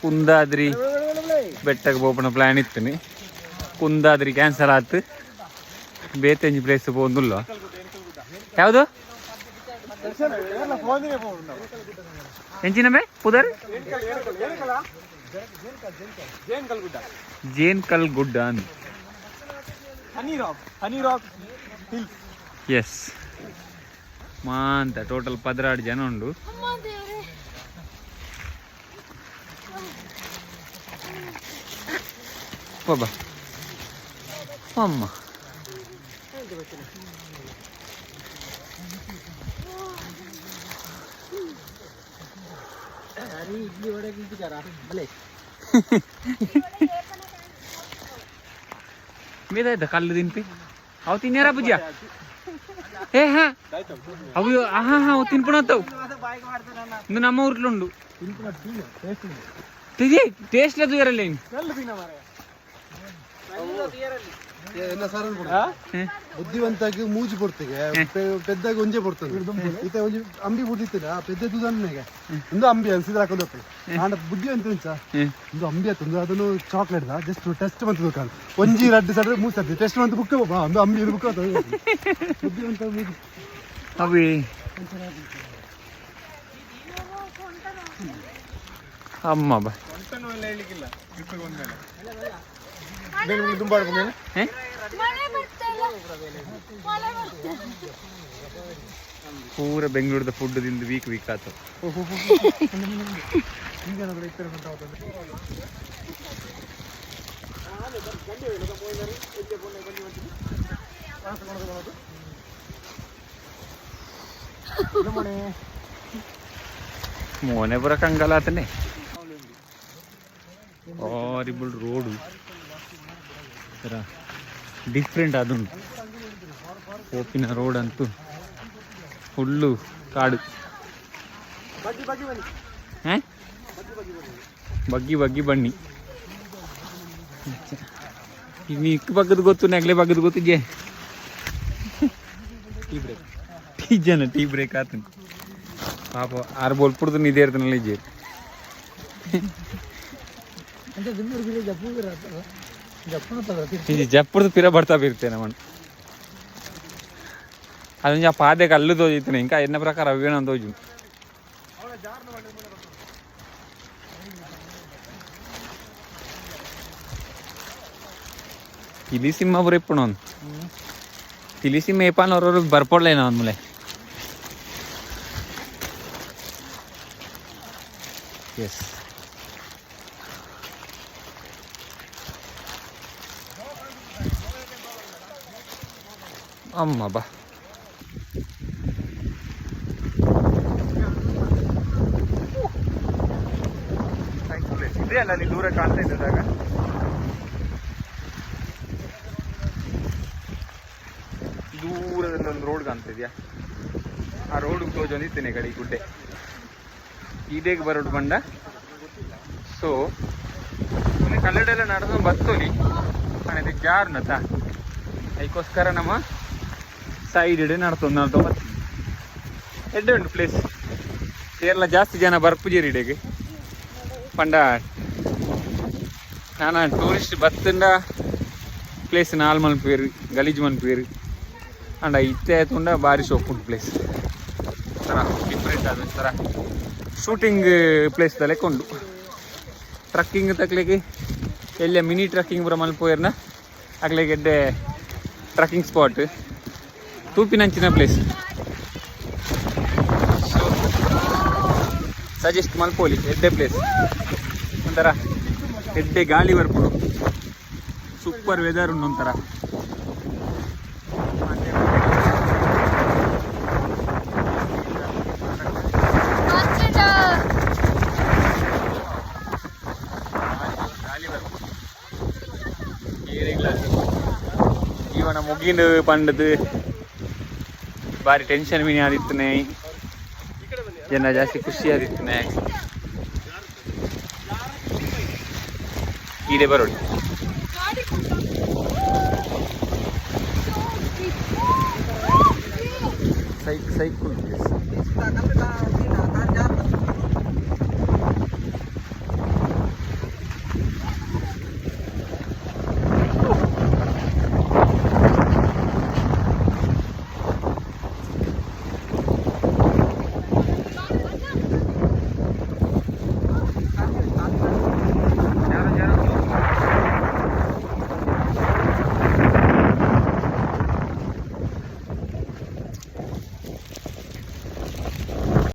ಕುಂದಾದ್ರಿ ಬೆಟ್ಟಕ್ಕೆ ಹೋಗೋಣ ಪ್ಲ್ಯಾನ್ ಇತ್ತು. ಕುಂದಾದ್ರಿ ಕ್ಯಾನ್ಸಲ್ ಆಯ್ತು. ಬೇತೆಂಜಿ ಪ್ಲೇಸ್ ಹೋಗುದಿಲ್ಲ. ಯಾವುದು ಎಂಚಿನ ಪುದರ್ ಜೇನ್ಕಲ್ ಗುಡ್ಡ ಎಸ್ ಮಾ ಅಂತ ಟೋಟಲ್ 16 ಜನ ಉಂಡು. ಬಾಬಾ ಅಮ್ಮ మీద కళ్ళు తినిపి అవు తిన్నారా బుజ్జా ఏ అవి అవు తినిపినవుతావు నువ్వు నమ్మ ఊర్లో ఉండు టేస్ట్ లేదు తీయరలేని బుద్ధివంతకి మూచి పొడుతుంది పెద్దగా ಒಂಜೆ పొడుతుంది ಇತ್ತೆ ಒಂಜಿ ಅಂಬಿ ಬುಡ್ಡಿತ್ತಿಲ್ಲ ಪೆದ್ದದು ದನ್ನೆಗ ಒಂದು ಅಂಬಿ ಅನ್ಸಿದ್ರೆ ಹಾಕೊಂಡು ಹೋಗ್ತದೆ ನಾನು ಬುದ್ಧಿವಂತ ಉಂಟಾ ಒಂದು ಅಂಬಿ ಆಯ್ತು ಅದನ್ನು ಚಾಕ್ಲೇಟ್ ಜಸ್ಟ್ ಟೆಸ್ಟ್ ಬಂತು ಕಾಣ ಒಂಜಿ 2 ಸಲ 3 ಸರ್ತಿ ಟೆಸ್ಟ್ ಬಂತು ಬುಕ್ ಒಂದು ಅಂಬಿ ಬುಕ್ ಬುದ್ಧಿವಂತ ಅವಿ ಅಮ್ಮ ಬಾ ಹೇಳಿಕ್ಕಿಲ್ಲ ಪೂರ ಬೆಂಗಳೂರದ ಫುಡ್ ತಿಂದು ವೀಕ್ ಆಯ್ತು. മോനെ ಪುರ ಕಂಗಾಲಾತನೆ. ಹಾರಿಬಲ್ ರೋಡು ಡಿಫ್ರೆಂಟ್ ಅದುಂಟು. ಓಪಿನ ರೋಡ್ ಅಂತೂ ಫುಲ್ಲು ಕಾಡು. ಬಗ್ಗಿ ಬನ್ನಿ. ಇನ್ನು ಇಕ್ಕ ಬಗ್ಗದ ಗೊತ್ತು ನೆಗ್ಲೆ ಬಗ್ಗದ ಗೊತ್ತಿದ್ಯೆ. ಟೀ ಜನ ಟೀ ಬ್ರೇಕ್ ಆತ ಪಾಪ 6 ಬೋಲ್ಪುಡ್ದು ನಿದ್ದೆ ಇರ್ತಾನಲ್ಲ ಇಜ್ಜೆ. ಜಪ್ಪುಡ್ದು ಪಿರ ಬರ್ತಾ ಬಿರ್ತೇನೆ ಅವನು. ಅದೊಂದು ಆ ಪಾದೆಗೆ ಅಲ್ಲು ತೋಜಿತಾನೆ ఇంకా ಎನ್ನ ಪ್ರಕಾರ ಅವೇನೋ ತೋಜು. ತಿಳಿಸಿಮ್ಮ ಬರೀಪಣ ಅವನು ತಿಳಿಸಿಮ್ಮ ಏಪಾನ ಅವ್ರವ್ರು ಬರ್ಪಡ್ಲೇನ ಅವನ ಮೇಲೆ. ಎಸ್ ಅಮ್ಮ ಬಾ ಇದೆ ಅಲ್ಲ ಅಲ್ಲಿ ದೂರ ಕಾಣ್ತಾ ಇದ್ದಾಗ. ದೂರದಲ್ಲಿ ಒಂದು ರೋಡ್ ಕಾಣ್ತಿದ್ಯಾ? ಆ ರೋಡ್ ಕ್ಲೋಸ್ ಒಂದಿತ್ತೇನೆ ಗಡಿ ಗುಡ್ಡೆ ಈಡೆಗೆ ಬರೋಡು ಬಂಡ. ಸೊ ಕಲ್ಲಡೆಲ್ಲ ನಡೆದು ಬರ್ತೋಲಿ ಅದೇ ಜಾರ್ನತ ಅದಕ್ಕೋಸ್ಕರ ನಮ್ಮ ಸೈಡ್ ಇಡೆ ನಡ್ಕೊಂಡು ಬರ್ತೀವಿ. ಎಡ್ಡೆ ಉಂಟು ಪ್ಲೇಸ್ ಕೇರಳ ಜಾಸ್ತಿ ಜನ ಬರ್ಪುಜೇರಿ ಇಡೆಗೆ ಪಂಡ ನಾನು ಟೂರಿಸ್ಟ್ ಬತ್ತಂಡ ಪ್ಲೇಸ್ ನಾಲ್ ಮಲ್ಪೇರು ಗಲೀಜ್ ಮಲ್ಪೇರು ಅಂಡ ಇತ್ತೆ ಆಯ್ತುಂಡ ಭಾರಿ ಸೊಪ್ಪು ಉಂಟು ಪ್ಲೇಸ್. ಥರ ಡಿಫ್ರೆಂಟ್ ಆದ ಥರ ಶೂಟಿಂಗ್ ಪ್ಲೇಸ್ ತಲೆಕೊಂಡು ಟ್ರಕ್ಕಿಂಗ್ ತಕ್ಲಿಕ್ಕೆ ಎಲ್ಲ ಮಿನಿ ಟ್ರಕ್ಕಿಂಗ್ ಬರೋ ಮಲ್ಪೋಯರ್ನ ಆಗ್ಲಿಕ್ಕೆ ಎಡ್ಡೆ ಟ್ರಕ್ಕಿಂಗ್ ಸ್ಪಾಟ್ ತೂಪಿನಂಚಿನ ಪ್ಲೇಸ್. ಸೊ ಸಜೆಸ್ಟ್ ಮಲ್ಪೋಲಿ ಎಡ್ಡೆ ಪ್ಲೇಸ್. ಒಂಥರ ಎಡ್ಡೆ ಗಾಳಿ ಬರ್ಪುಡು ಸೂಪರ್ ವೆದರ್ ಉಂಡು ಒಂಥರ. ಇವನ ಮುಗಿಂದು ಪಂಡದು ಭಾರಿ ಟೆನ್ಷನ್ ಮೀನಿ ಆದಿತ್ತನೆ ಜನ ಜಾಸ್ತಿ ಖುಷಿ ಆದಿತ್ತನೆ. ಈಡೆ ಬರೋಡಿ ಸೈಕ್